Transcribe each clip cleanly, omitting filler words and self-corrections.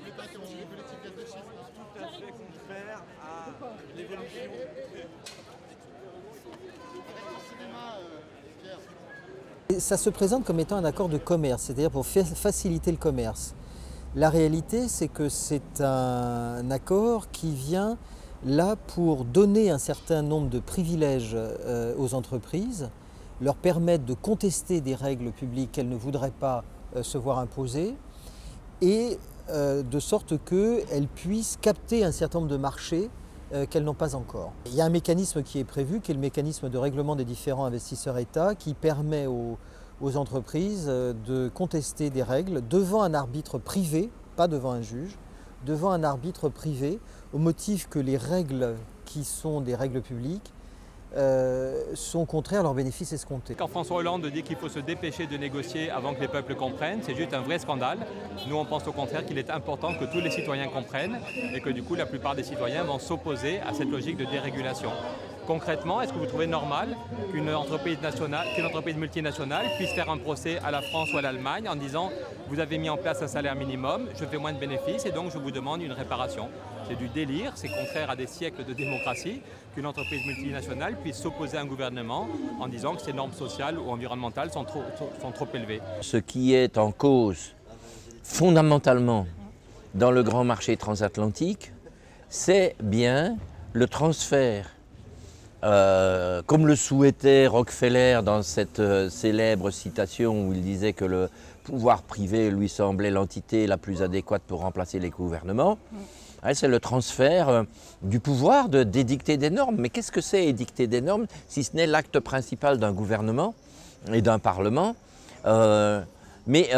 Tout à fait contraire à l'évolution. Ça se présente comme étant un accord de commerce, c'est-à-dire pour faciliter le commerce. La réalité, c'est que c'est un accord qui vient là pour donner un certain nombre de privilèges aux entreprises, leur permettre de contester des règles publiques qu'elles ne voudraient pas se voir imposer, et de sorte qu'elles puissent capter un certain nombre de marchés qu'elles n'ont pas encore. Il y a un mécanisme qui est prévu, qui est le mécanisme de règlement des différents investisseurs-États, qui permet aux entreprises de contester des règles devant un arbitre privé, pas devant un juge, devant un arbitre privé, au motif que les règles qui sont des règles publiques sont contraires à leurs bénéfices escomptés. Quand François Hollande dit qu'il faut se dépêcher de négocier avant que les peuples comprennent, c'est juste un vrai scandale. Nous, on pense au contraire qu'il est important que tous les citoyens comprennent et que du coup, la plupart des citoyens vont s'opposer à cette logique de dérégulation. Concrètement, est-ce que vous trouvez normal qu'une entreprise multinationale puisse faire un procès à la France ou à l'Allemagne en disant « vous avez mis en place un salaire minimum, je fais moins de bénéfices et donc je vous demande une réparation ». C'est du délire, c'est contraire à des siècles de démocratie qu'une entreprise multinationale puisse s'opposer à un gouvernement en disant que ses normes sociales ou environnementales sont trop élevées. Ce qui est en cause fondamentalement dans le grand marché transatlantique, c'est bien le transfert, comme le souhaitait Rockefeller dans cette célèbre citation où il disait que le pouvoir privé lui semblait l'entité la plus adéquate pour remplacer les gouvernements. C'est le transfert du pouvoir d'édicter des normes. Mais qu'est-ce que c'est édicter des normes si ce n'est l'acte principal d'un gouvernement et d'un parlement, mais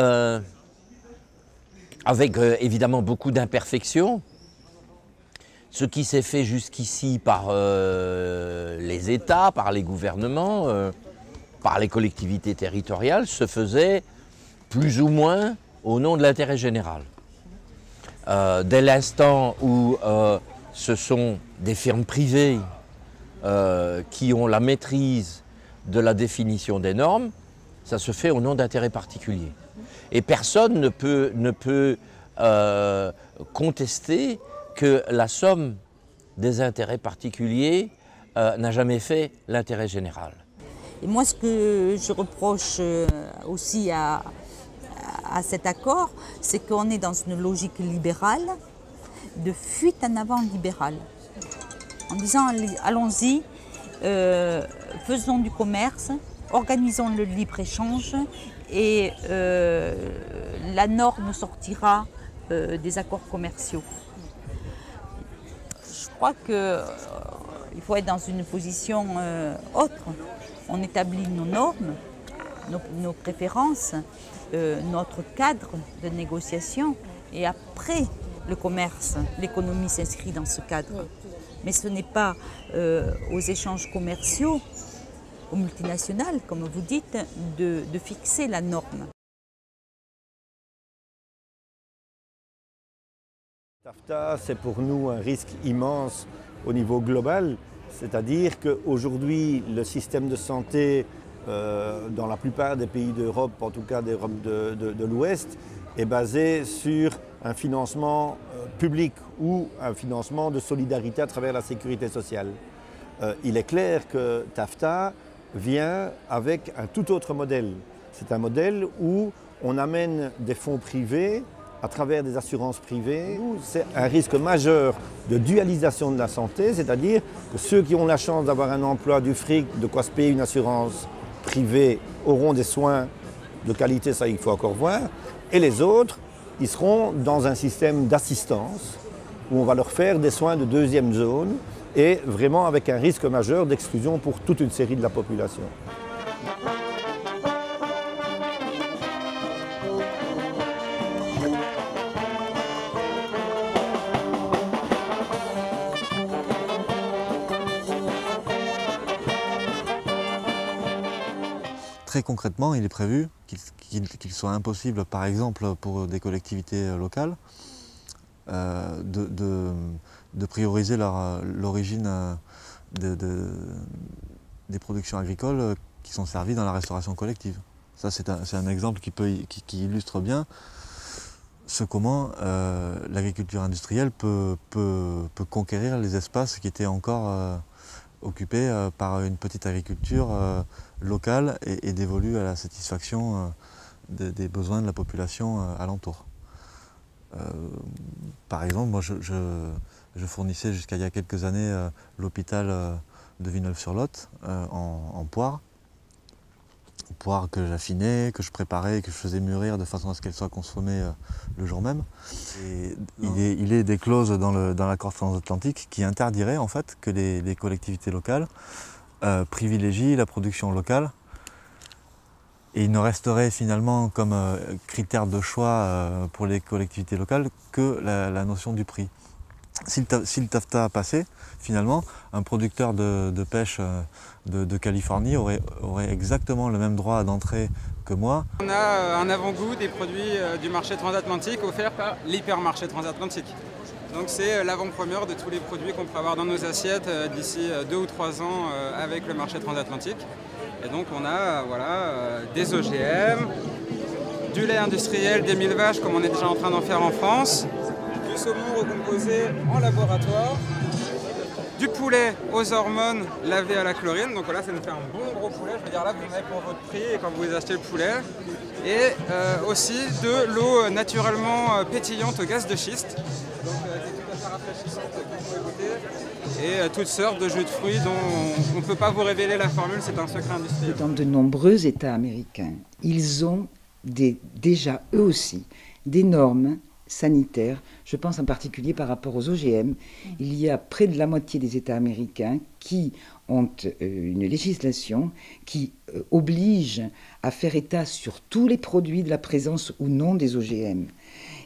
avec évidemment beaucoup d'imperfections. Ce qui s'est fait jusqu'ici par les États, par les gouvernements, par les collectivités territoriales, se faisait plus ou moins au nom de l'intérêt général. Dès l'instant où ce sont des firmes privées qui ont la maîtrise de la définition des normes, ça se fait au nom d'intérêts particuliers. Et personne ne peut contester que la somme des intérêts particuliers n'a jamais fait l'intérêt général. Et moi, ce que je reproche aussi à cet accord, c'est qu'on est dans une logique libérale, de fuite en avant libérale. En disant, allons-y, faisons du commerce, organisons le libre-échange et la norme sortira des accords commerciaux. Je crois qu'il faut être dans une position autre. On établit nos normes, nos préférences, notre cadre de négociation et après le commerce, l'économie s'inscrit dans ce cadre. Mais ce n'est pas aux échanges commerciaux, aux multinationales, comme vous dites, de fixer la norme. TAFTA, c'est pour nous un risque immense au niveau global, c'est-à-dire qu'aujourd'hui, le système de santé dans la plupart des pays d'Europe, en tout cas d'Europe de l'Ouest, est basé sur un financement public ou un financement de solidarité à travers la sécurité sociale. Il est clair que TAFTA vient avec un tout autre modèle. C'est un modèle où on amène des fonds privés à travers des assurances privées. C'est un risque majeur de dualisation de la santé, c'est-à-dire que ceux qui ont la chance d'avoir un emploi, du fric, de quoi se payer une assurance privée, auront des soins de qualité, ça il faut encore voir, et les autres, ils seront dans un système d'assistance où on va leur faire des soins de deuxième zone et vraiment avec un risque majeur d'exclusion pour toute une série de la population. très concrètement, il est prévu qu'il soit impossible, par exemple pour des collectivités locales, de prioriser l'origine des productions agricoles qui sont servies dans la restauration collective. Ça, c'est un exemple qui illustre bien comment l'agriculture industrielle peut conquérir les espaces qui étaient encore occupés par une petite agriculture locale et dévolue à la satisfaction des besoins de la population alentour. Par exemple, moi je fournissais jusqu'à il y a quelques années l'hôpital de Villeneuve-sur-Lot en poires. Poires que j'affinais, que je préparais, que je faisais mûrir de façon à ce qu'elles soient consommées le jour même. Et il est des clauses dans l'accord transatlantique qui interdiraient en fait que les collectivités locales privilégient la production locale. Et il ne resterait finalement comme critère de choix pour les collectivités locales que la notion du prix. Si le TAFTA passait, finalement, un producteur de pêche de Californie aurait exactement le même droit d'entrée que moi. On a un avant-goût des produits du marché transatlantique offert par l'hypermarché transatlantique. Donc c'est l'avant-première de tous les produits qu'on peut avoir dans nos assiettes d'ici 2 ou 3 ans avec le marché transatlantique. Et donc on a des OGM, du lait industriel, des 1000 vaches comme on est déjà en train d'en faire en France, du saumon recomposé en laboratoire, du poulet aux hormones lavé à la chlorine. Donc là ça nous fait un bon gros poulet, je veux dire là vous en avez pour votre prix quand vous achetez le poulet. Et aussi de l'eau naturellement pétillante au gaz de schiste, donc qui est tout à fait rafraîchissante, que vous pouvez goûter. Et toutes sortes de jus de fruits dont on ne peut pas vous révéler la formule, c'est un secret industriel. Dans de nombreux États américains, ils ont déjà eux aussi des normes sanitaires. Je pense en particulier par rapport aux OGM. Il y a près de la moitié des États américains qui ont une législation qui oblige à faire état sur tous les produits de la présence ou non des OGM.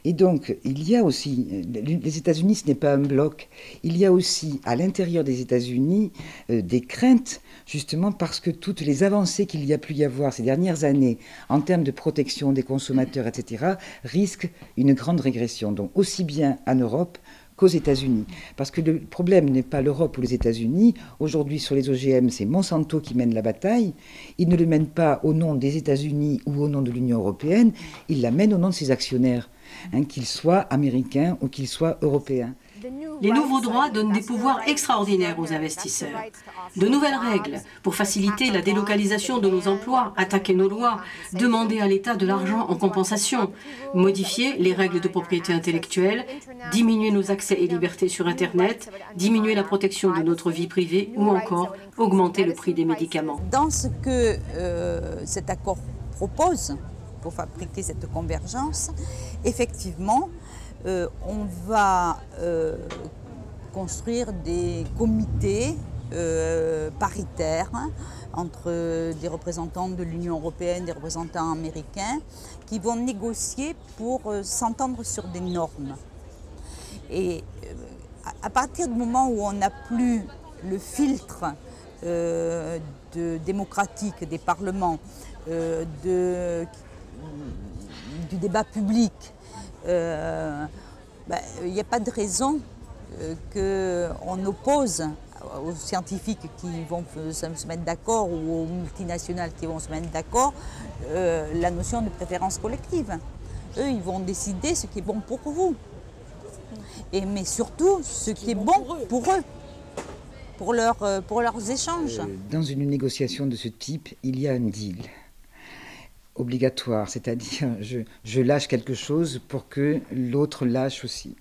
Et donc, il y a aussi, les États-Unis, ce n'est pas un bloc, il y a aussi à l'intérieur des États-Unis des craintes, justement parce que toutes les avancées qu'il y a pu y avoir ces dernières années en termes de protection des consommateurs, etc., risquent une grande régression. Donc, aussi bien en Europe qu'aux États-Unis. Parce que le problème n'est pas l'Europe ou les États-Unis. Aujourd'hui, sur les OGM, c'est Monsanto qui mène la bataille. Il ne le mène pas au nom des États-Unis ou au nom de l'Union européenne, il la mène au nom de ses actionnaires, qu'ils soient américains ou qu'ils soient européens. Les nouveaux droits donnent des pouvoirs extraordinaires aux investisseurs. De nouvelles règles pour faciliter la délocalisation de nos emplois, attaquer nos lois, demander à l'État de l'argent en compensation, modifier les règles de propriété intellectuelle, diminuer nos accès et libertés sur Internet, diminuer la protection de notre vie privée ou encore augmenter le prix des médicaments. Dans ce que cet accord propose pour fabriquer cette convergence, effectivement, on va construire des comités paritaires entre des représentants de l'Union européenne, des représentants américains, qui vont négocier pour s'entendre sur des normes. Et à partir du moment où on n'a plus le filtre démocratique des parlements, du débat public, il n'y a pas de raison qu'on oppose aux scientifiques qui vont se mettre d'accord ou aux multinationales qui vont se mettre d'accord la notion de préférence collective. Eux, ils vont décider ce qui est bon pour vous, mais surtout ce qui est bon pour eux, pour leurs échanges. Dans une négociation de ce type, il y a un deal obligatoire, c'est-à-dire je lâche quelque chose pour que l'autre lâche aussi.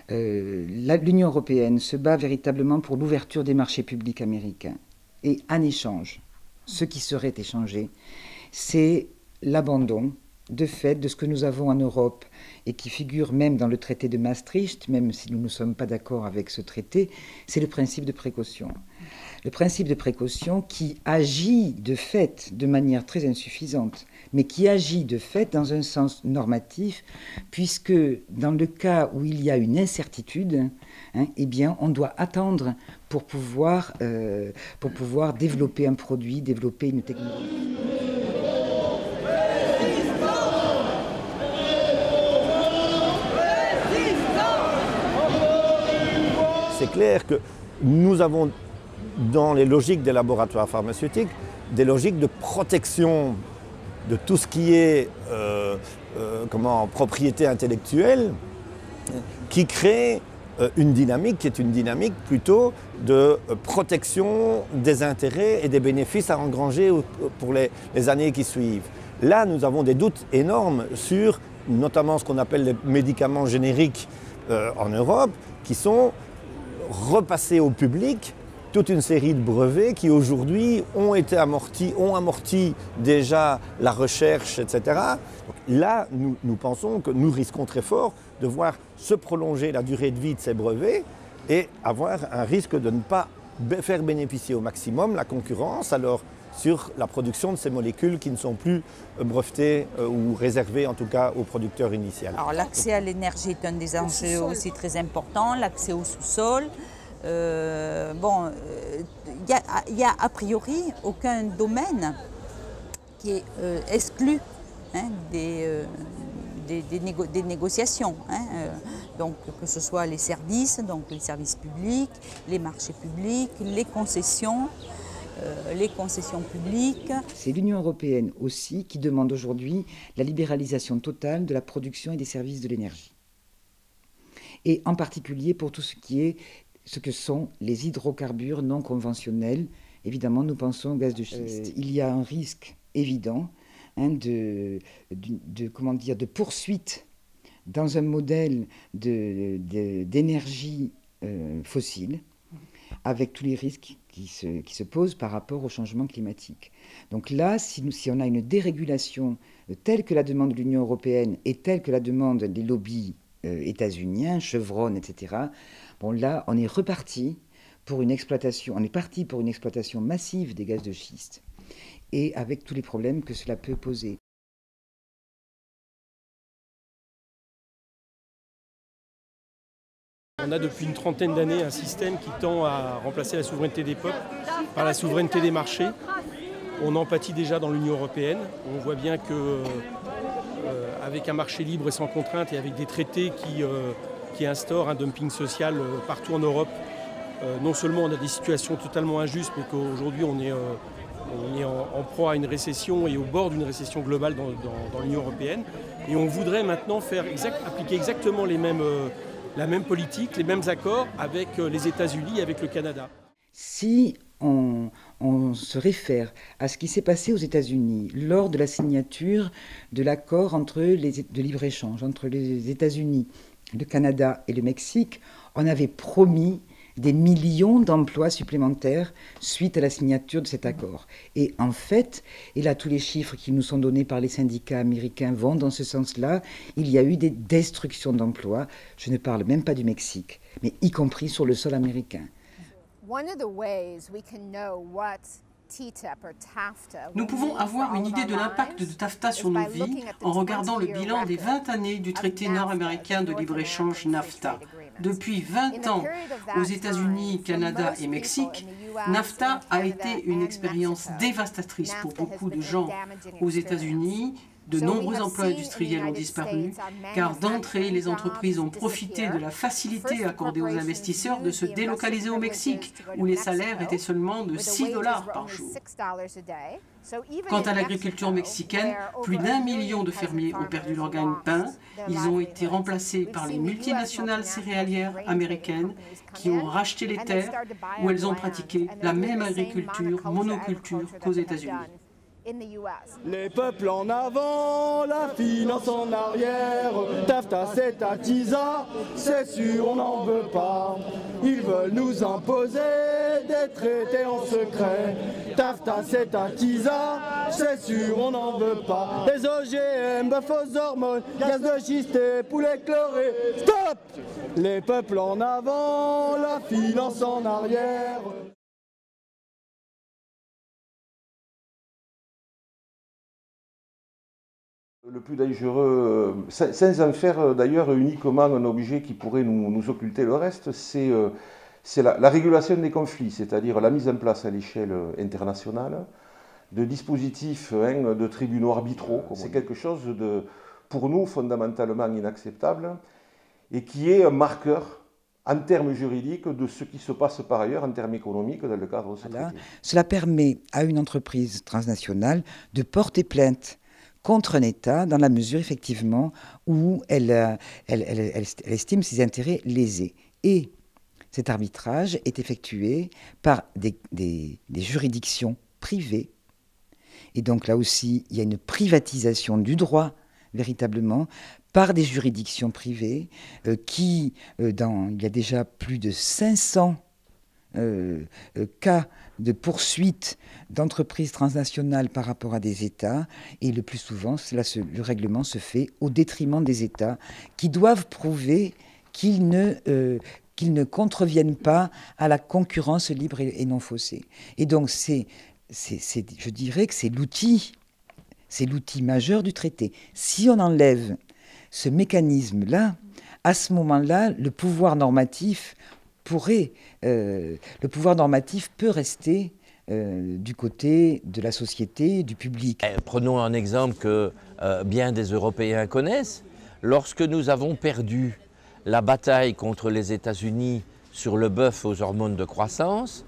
L'Union européenne se bat véritablement pour l'ouverture des marchés publics américains. Et en échange, ce qui serait échangé, c'est l'abandon de fait de ce que nous avons en Europe et qui figure même dans le traité de Maastricht, même si nous ne sommes pas d'accord avec ce traité, c'est le principe de précaution. Le principe de précaution qui agit de fait de manière très insuffisante, mais qui agit de fait dans un sens normatif, puisque dans le cas où il y a une incertitude, eh bien, on doit attendre pour pouvoir développer un produit, développer une technologie. clair que nous avons, dans les logiques des laboratoires pharmaceutiques, des logiques de protection de tout ce qui est propriété intellectuelle, qui crée une dynamique qui est une dynamique plutôt de protection des intérêts et des bénéfices à engranger pour les années qui suivent. Là, nous avons des doutes énormes sur notamment ce qu'on appelle les médicaments génériques en Europe, qui sont repassés au public toute une série de brevets qui aujourd'hui ont amorti déjà la recherche, etc. Donc là, nous pensons que nous risquons très fort de voir se prolonger la durée de vie de ces brevets et avoir un risque de ne pas faire bénéficier au maximum la concurrence alors sur la production de ces molécules qui ne sont plus brevetées ou réservées en tout cas au producteur initial. Alors l'accès à l'énergie est un des enjeux aussi très importants, l'accès au sous-sol. Il y a a priori aucun domaine qui est exclu des négociations. Donc que ce soit les services publics, les marchés publics, les concessions publiques. C'est l'Union européenne aussi qui demande aujourd'hui la libéralisation totale de la production et des services de l'énergie. Et en particulier pour tout ce que sont les hydrocarbures non conventionnels. Évidemment, nous pensons au gaz de schiste. Il y a un risque évident de poursuite dans un modèle d'énergie fossile, avec tous les risques qui se posent par rapport au changement climatique. Donc là, si on a une dérégulation telle que la demande de l'Union européenne et telle que la demande des lobbies états-uniens, Chevron, etc., bon là, on est reparti pour une exploitation, massive des gaz de schiste, et avec tous les problèmes que cela peut poser. On a depuis une trentaine d'années un système qui tend à remplacer la souveraineté des peuples par la souveraineté des marchés. On en pâtit déjà dans l'Union européenne. On voit bien qu'avec un marché libre et sans contrainte et avec des traités qui instaurent un dumping social partout en Europe, non seulement on a des situations totalement injustes, mais qu'aujourd'hui on est en proie à une récession et au bord d'une récession globale dans l'Union européenne. Et on voudrait maintenant appliquer exactement la même politique, les mêmes accords avec les États-Unis et avec le Canada. Si on se réfère à ce qui s'est passé aux États-Unis lors de la signature de l'accord de libre-échange entre les États-Unis, le Canada et le Mexique, on avait promis des millions d'emplois supplémentaires suite à la signature de cet accord. Et en fait, et là tous les chiffres qui nous sont donnés par les syndicats américains vont dans ce sens-là, il y a eu des destructions d'emplois, je ne parle même pas du Mexique, mais y compris sur le sol américain. Nous pouvons avoir une idée de l'impact de TAFTA sur nos vies en regardant le bilan des 20 années du traité nord-américain de libre-échange NAFTA. Depuis 20 ans, aux États-Unis, Canada et Mexique, NAFTA a été une expérience dévastatrice pour beaucoup de gens. Aux États-Unis, de nombreux emplois industriels ont disparu, car d'entrée, les entreprises ont profité de la facilité accordée aux investisseurs de se délocaliser au Mexique, où les salaires étaient seulement de $6 par jour. Quant à l'agriculture mexicaine, plus d'1 million de fermiers ont perdu leur gagne-pain. Ils ont été remplacés par les multinationales céréalières américaines qui ont racheté les terres où elles ont pratiqué la même agriculture monoculture qu'aux États-Unis. Les peuples en avant, la finance en arrière. TAFTA c'est un TISA, c'est sûr on n'en veut pas. Ils veulent nous imposer des traités en secret. TAFTA c'est un TISA, c'est sûr on n'en veut pas. Les OGM, fausses hormones, gaz de schiste et poulet chloré. Stop! Les peuples en avant, la finance en arrière. Le plus dangereux, sans en faire d'ailleurs uniquement un objet qui pourrait nous occulter le reste, c'est la régulation des conflits, c'est-à-dire la mise en place à l'échelle internationale de dispositifs de tribunaux arbitraux. C'est quelque chose de, pour nous, fondamentalement inacceptable et qui est un marqueur en termes juridiques de ce qui se passe par ailleurs en termes économiques dans le cadre de ce traité. Cela permet à une entreprise transnationale de porter plainte contre un État dans la mesure effectivement où elle estime ses intérêts lésés. Et cet arbitrage est effectué par des juridictions privées. Et donc là aussi, il y a une privatisation du droit véritablement par des juridictions privées il y a déjà plus de 500 cas de poursuite d'entreprises transnationales par rapport à des États, et le plus souvent, le règlement se fait au détriment des États qui doivent prouver qu'ils ne contreviennent pas à la concurrence libre et non faussée. Et donc, je dirais que c'est l'outil majeur du traité. Si on enlève ce mécanisme-là, à ce moment-là, le pouvoir normatif peut rester du côté de la société, du public. Prenons un exemple que bien des Européens connaissent. Lorsque nous avons perdu la bataille contre les États-Unis sur le bœuf aux hormones de croissance,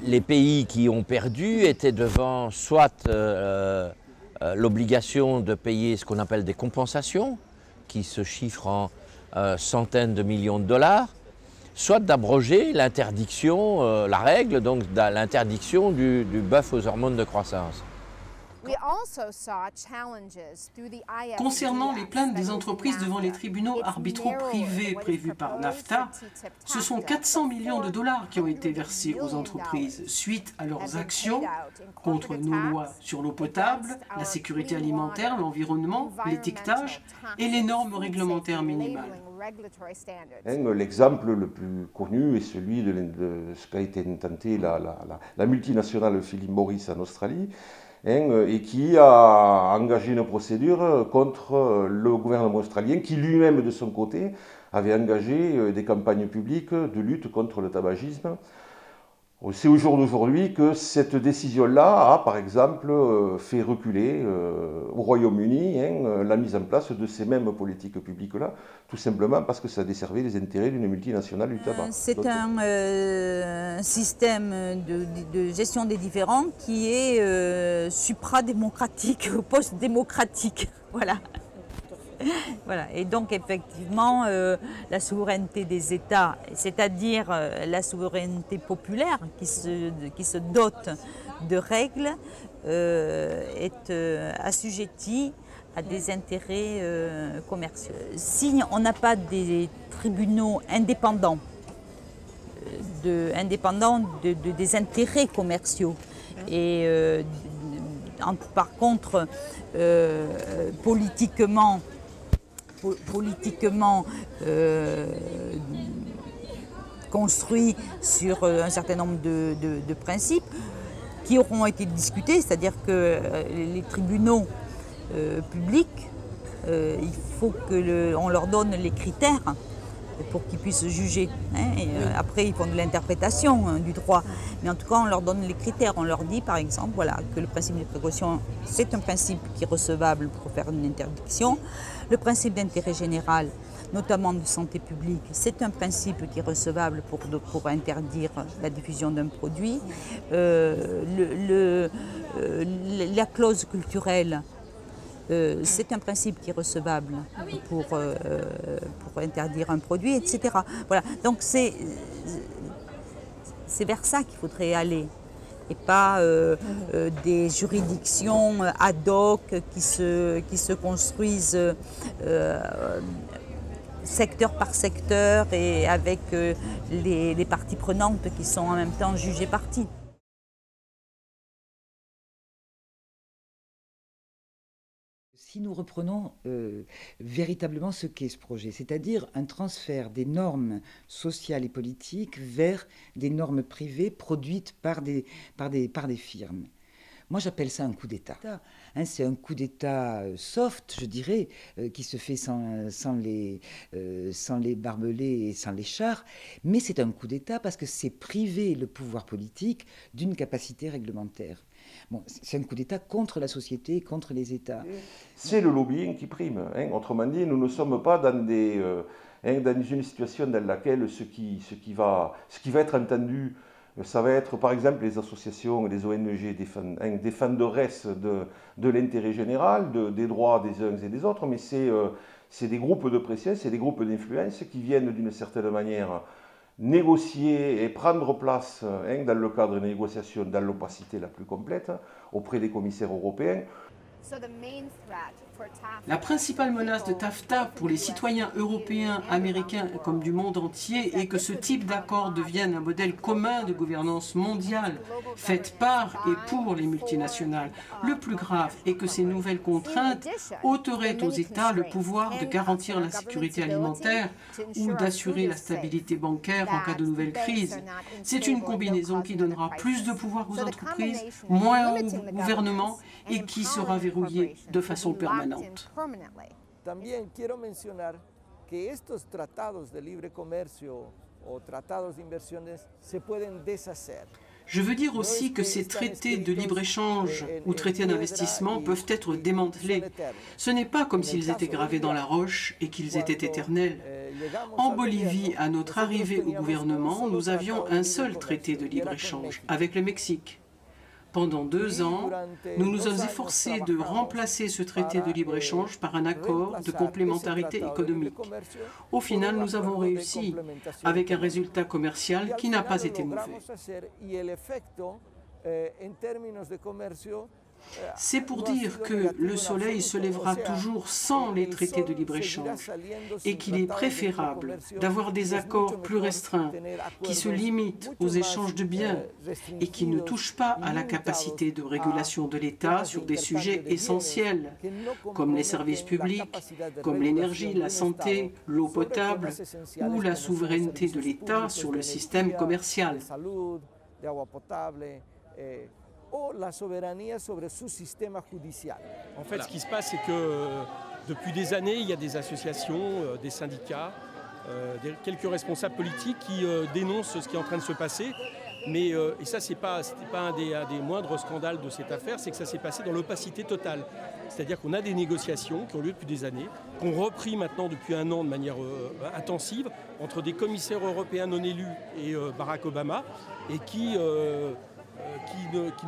les pays qui ont perdu étaient devant soit l'obligation de payer ce qu'on appelle des compensations, qui se chiffrent en centaines de millions de dollars, soit d'abroger l'interdiction, la règle, donc l'interdiction du bœuf aux hormones de croissance. Concernant les plaintes des entreprises devant les tribunaux arbitraux privés prévus par NAFTA, ce sont 400 millions de dollars qui ont été versés aux entreprises suite à leurs actions contre nos lois sur l'eau potable, la sécurité alimentaire, l'environnement, l'étiquetage et les normes réglementaires minimales. L'exemple le plus connu est celui de ce qu'a été intenté la multinationale Philip Morris en Australie, et qui a engagé une procédure contre le gouvernement australien qui lui-même de son côté avait engagé des campagnes publiques de lutte contre le tabagisme. C'est au jour d'aujourd'hui que cette décision-là a, par exemple, fait reculer au Royaume-Uni la mise en place de ces mêmes politiques publiques-là, tout simplement parce que ça desservait les intérêts d'une multinationale du tabac. C'est un système de gestion des différends qui est supra-démocratique, post-démocratique. Voilà. Voilà. Et donc effectivement, la souveraineté des États, c'est-à-dire la souveraineté populaire qui se dote de règles, est assujettie à des intérêts commerciaux. Si on n'a pas des tribunaux indépendants, des intérêts commerciaux, et par contre, politiquement construit sur un certain nombre de principes qui auront été discutés, c'est-à-dire que les tribunaux publics, il faut qu'on leur donne les critères pour qu'ils puissent juger. Après, ils font de l'interprétation du droit. Mais en tout cas, on leur donne les critères. On leur dit, par exemple, voilà, que le principe de précaution, c'est un principe qui est recevable pour faire une interdiction. Le principe d'intérêt général, notamment de santé publique, c'est un principe qui est recevable pour interdire la diffusion d'un produit. La clause culturelle, c'est un principe qui est recevable pour interdire un produit, etc. Voilà. Donc c'est vers ça qu'il faudrait aller, et pas des juridictions ad hoc qui se construisent secteur par secteur et avec les parties prenantes qui sont en même temps jugées parties. Si nous reprenons véritablement ce qu'est ce projet, c'est-à-dire un transfert des normes sociales et politiques vers des normes privées produites par des firmes. Moi, j'appelle ça un coup d'État. Hein, c'est un coup d'État soft, je dirais, qui se fait sans les barbelés et sans les chars. Mais c'est un coup d'État parce que c'est priver le pouvoir politique d'une capacité réglementaire. Bon, c'est un coup d'État contre la société, contre les États. C'est le lobbying qui prime. Hein. Autrement dit, nous ne sommes pas dans dans une situation dans laquelle ce qui va être entendu, ça va être par exemple les associations, les ONG défenderesses de l'intérêt général, des droits des uns et des autres, mais c'est des groupes de pression, c'est des groupes d'influence qui viennent d'une certaine manière négocier et prendre place dans le cadre des négociations dans l'opacité la plus complète auprès des commissaires européens. La principale menace de TAFTA pour les citoyens européens, américains comme du monde entier est que ce type d'accord devienne un modèle commun de gouvernance mondiale, faite par et pour les multinationales. Le plus grave est que ces nouvelles contraintes ôteraient aux États le pouvoir de garantir la sécurité alimentaire ou d'assurer la stabilité bancaire en cas de nouvelle crise. C'est une combinaison qui donnera plus de pouvoir aux entreprises, moins au gouvernement et qui sera verrouillée de façon permanente. También quiero mencionar que estos tratados de libre comercio o tratados de inversiones se pueden deshacer. Je veux dire aussi que ces traités de libre-échange ou traités d'investissement peuvent être démantelés. Ce n'est pas comme s'ils étaient gravés dans la roche et qu'ils étaient éternels. En Bolivie, à notre arrivée au gouvernement, nous avions un seul traité de libre-échange avec le Mexique. Pendant 2 ans, nous nous sommes efforcés de remplacer ce traité de libre-échange par un accord de complémentarité économique. Au final, nous avons réussi, avec un résultat commercial qui n'a pas été mauvais. C'est pour dire que le soleil se lèvera toujours sans les traités de libre-échange et qu'il est préférable d'avoir des accords plus restreints qui se limitent aux échanges de biens et qui ne touchent pas à la capacité de régulation de l'État sur des sujets essentiels comme les services publics, comme l'énergie, la santé, l'eau potable ou la souveraineté de l'État sur le système commercial. La souveraineté sur son système judiciaire. En fait, ce qui se passe, c'est que depuis des années, il y a des associations, des syndicats, quelques responsables politiques qui dénoncent ce qui est en train de se passer. Mais, et ça, c'était pas un des moindres scandales de cette affaire, c'est que ça s'est passé dans l'opacité totale. C'est-à-dire qu'on a des négociations qui ont lieu depuis des années, qu'on repris maintenant depuis 1 an de manière intensive, entre des commissaires européens non élus et Barack Obama, et qui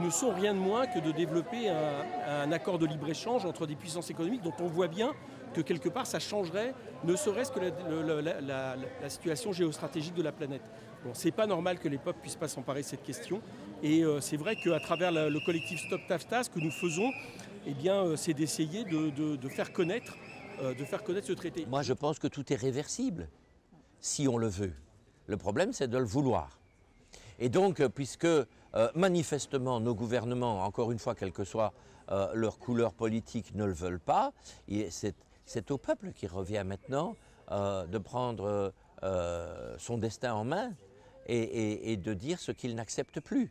ne sont rien de moins que de développer un accord de libre-échange entre des puissances économiques dont on voit bien que quelque part ça changerait, ne serait-ce que la situation géostratégique de la planète. Bon, c'est pas normal que les peuples puissent pas s'emparer de cette question et c'est vrai qu'à travers le collectif Stop TAFTA, ce que nous faisons, eh bien, c'est d'essayer de faire connaître ce traité. Moi je pense que tout est réversible si on le veut. Le problème c'est de le vouloir. Et donc, puisque manifestement nos gouvernements, encore une fois, quelle que soit leur couleur politique, ne le veulent pas, c'est au peuple qui revient maintenant de prendre son destin en main et de dire ce qu'il n'accepte plus.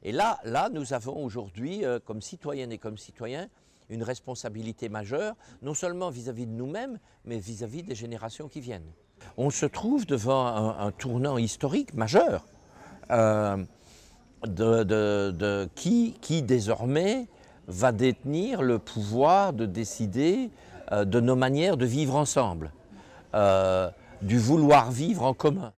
Et là, nous avons aujourd'hui, comme citoyennes et comme citoyens, une responsabilité majeure, non seulement vis-à-vis de nous-mêmes, mais vis-à-vis des générations qui viennent. On se trouve devant un tournant historique majeur. Qui désormais va détenir le pouvoir de décider de nos manières de vivre ensemble, du vouloir vivre en commun.